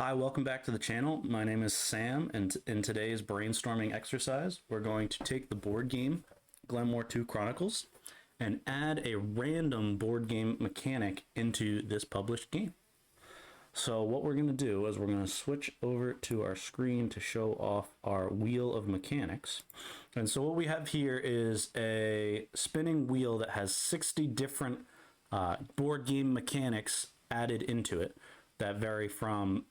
Hi, welcome back to the channel. My name is Sam, and in today's brainstorming exercise, we're going to take the board game Glen More II Chronicles and add a random board game mechanic into this published game. So what we're going to do is we're going to switch over to our screen to show off our wheel of mechanics. And so what we have here is a spinning wheel that has 60 different board game mechanics added into it that vary from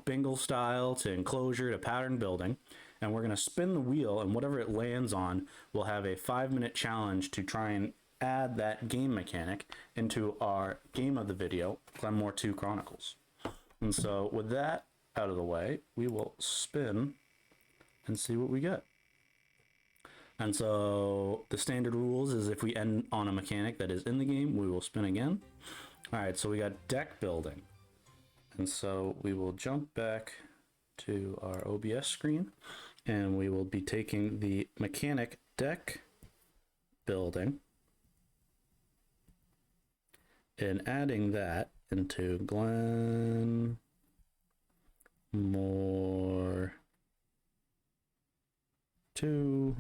bingo style to enclosure to pattern building. And we're going to spin the wheel, and whatever it lands on will have a 5-minute challenge to try and add that game mechanic into our game of the video, Glen More II Chronicles. And so with that out of the way, we will spin and see what we get. And so the standard rules is if we end on a mechanic that is in the game, we will spin again. All right, so we got deck building. And so we will jump back to our OBS screen, and we will be taking the mechanic deck building and adding that into Glen More II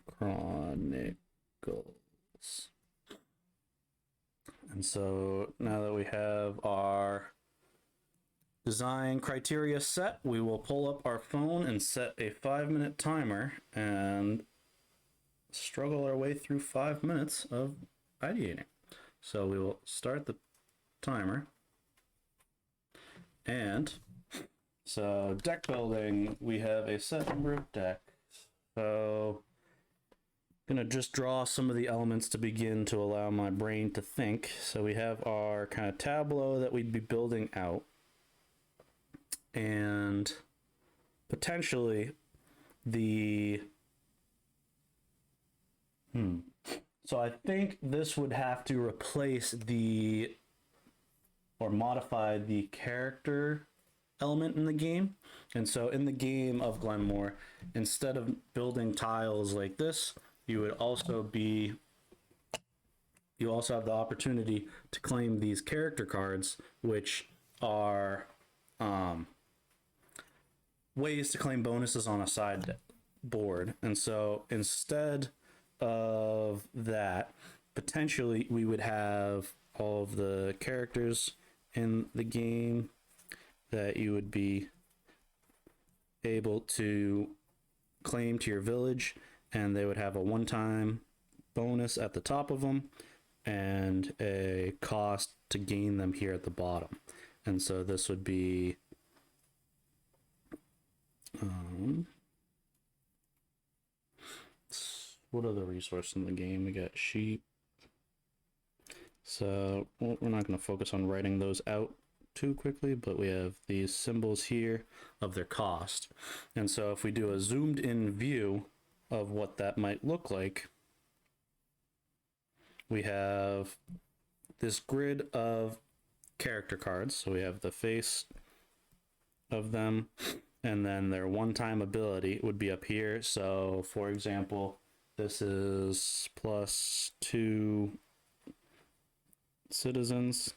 Chronicles. And so now that we have our design criteria set, we will pull up our phone and set a 5-minute timer and struggle our way through 5 minutes of ideating. So we will start the timer. And so deck building, we have a set number of decks. So I'm gonna just draw some of the elements to begin to allow my brain to think. So we have our kind of tableau that we'd be building out. And potentially the so I think this would have to replace the or modify the character element in the game. And so in the game of Glen More, instead of building tiles like this, you also have the opportunity to claim these character cards, which are ways to claim bonuses on a side board. And so instead of that, potentially we would have all of the characters in the game that you would be able to claim to your village, and they would have a one-time bonus at the top of them and a cost to gain them here at the bottom. And so this would be what are the resources in the game? We got sheep. So we're not going to focus on writing those out too quickly, but we have these symbols here of their cost. And so if we do a zoomed in view of what that might look like, we have this grid of character cards. So we have the face of them, and then their one-time ability would be up here. So for example, this is +2 citizens,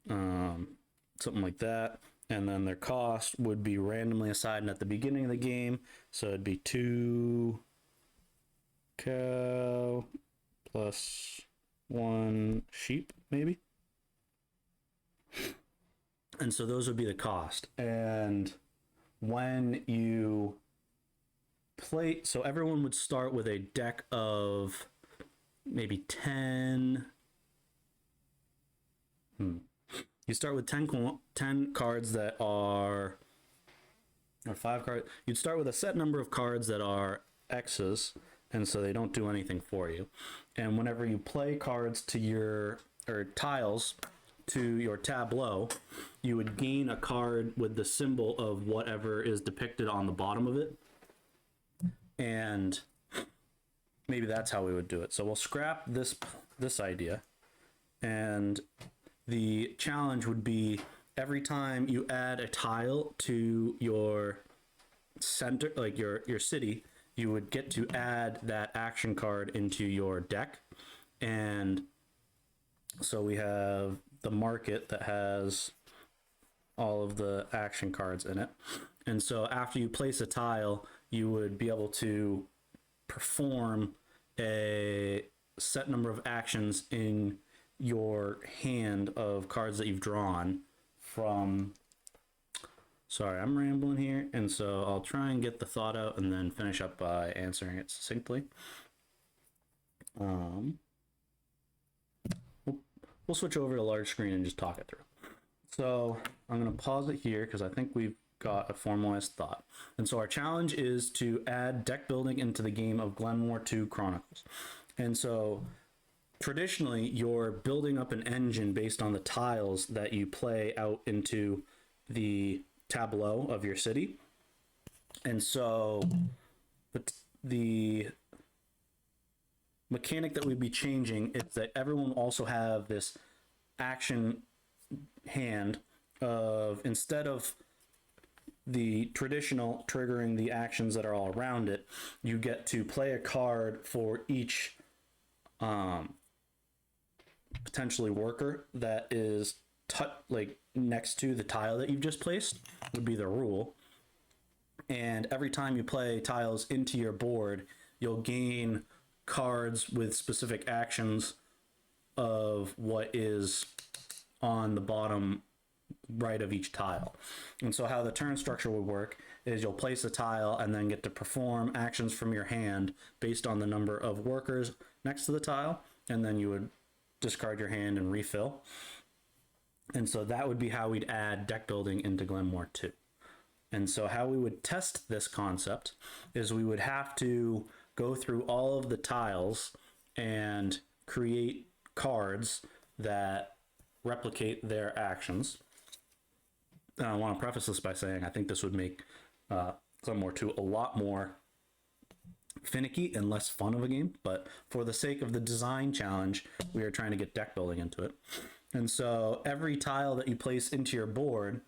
something like that. And then their cost would be randomly assigned at the beginning of the game. So it'd be 2 cow plus 1 sheep, maybe. And so those would be the cost. And when you play, so everyone would start with a deck of maybe 10. You start with 10 cards that are, or 5 cards. You'd start with a set number of cards that are X's, and so they don't do anything for you. And whenever you play cards to your, or tiles to your tableau, you would gain a card with the symbol of whatever is depicted on the bottom of it. And maybe that's how we would do it. So we'll scrap this idea, and the challenge would be every time you add a tile to your center, like your city, you would get to add that action card into your deck. And so we have the market that has all of the action cards in it. And so after you place a tile, you would be able to perform a set number of actions in your hand of cards that you've drawn from. Sorry, I'm rambling here, and so I'll try and get the thought out and then finish up by answering it succinctly. We'll switch over to large screen and just talk it through. So I'm going to pause it here because I think we've got a formalized thought. And so our challenge is to add deck building into the game of Glen More II Chronicles. And so traditionally, you're building up an engine based on the tiles that you play out into the tableau of your city. And so the mechanic that we'd be changing is that everyone will also have this action hand of, instead of the traditional triggering the actions that are all around it, you get to play a card for each potentially worker that is like next to the tile that you've just placed, would be the rule. And every time you play tiles into your board, you'll gain cards with specific actions of what is on the bottom right of each tile. And so how the turn structure would work is you'll place a tile and then get to perform actions from your hand based on the number of workers next to the tile, and then you would discard your hand and refill. And so that would be how we'd add deck building into Glen More II. And so how we would test this concept is we would have to go through all of the tiles and create cards that replicate their actions. And I want to preface this by saying I think this would make Glen More II a lot more finicky and less fun of a game, but for the sake of the design challenge, we are trying to get deck building into it. And so every tile that you place into your board,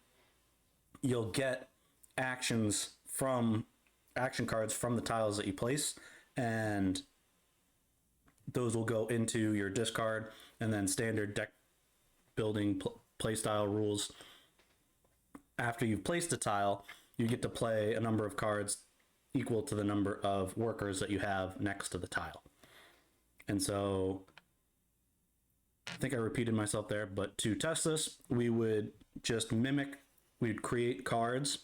you'll get action cards from the tiles that you place, and those will go into your discard, and then standard deck building playstyle rules. After you've placed a tile, you get to play a number of cards equal to the number of workers that you have next to the tile. And so I think I repeated myself there, but to test this, we would just we'd create cards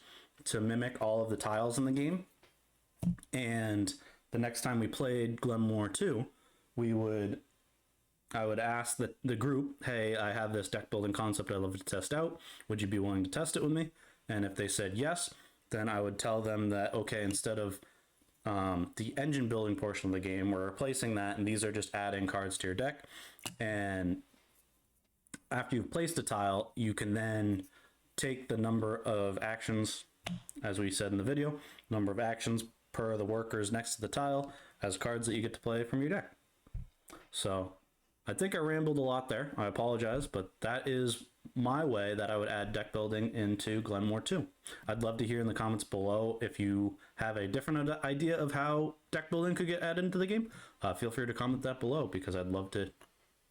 to mimic all of the tiles in the game. And the next time we played Glen More II, I would ask the group, hey, I have this deck building concept I'd love to test out. Would you be willing to test it with me? And if they said yes, then I would tell them that, okay, instead of the engine building portion of the game, we're replacing that, and these are just adding cards to your deck. And after you've placed a tile, you can then take the number of actions, as we said in the video, number of actions per the workers next to the tile as cards that you get to play from your deck. So I think I rambled a lot there. I apologize, but that is my way that I would add deck building into Glen More II. I'd love to hear in the comments below if you have a different idea of how deck building could get added into the game. Feel free to comment that below, because I'd love to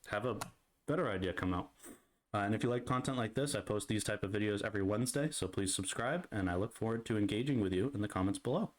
have a better idea come out. And if you like content like this, I post these type of videos every Wednesday, so please subscribe, and I look forward to engaging with you in the comments below.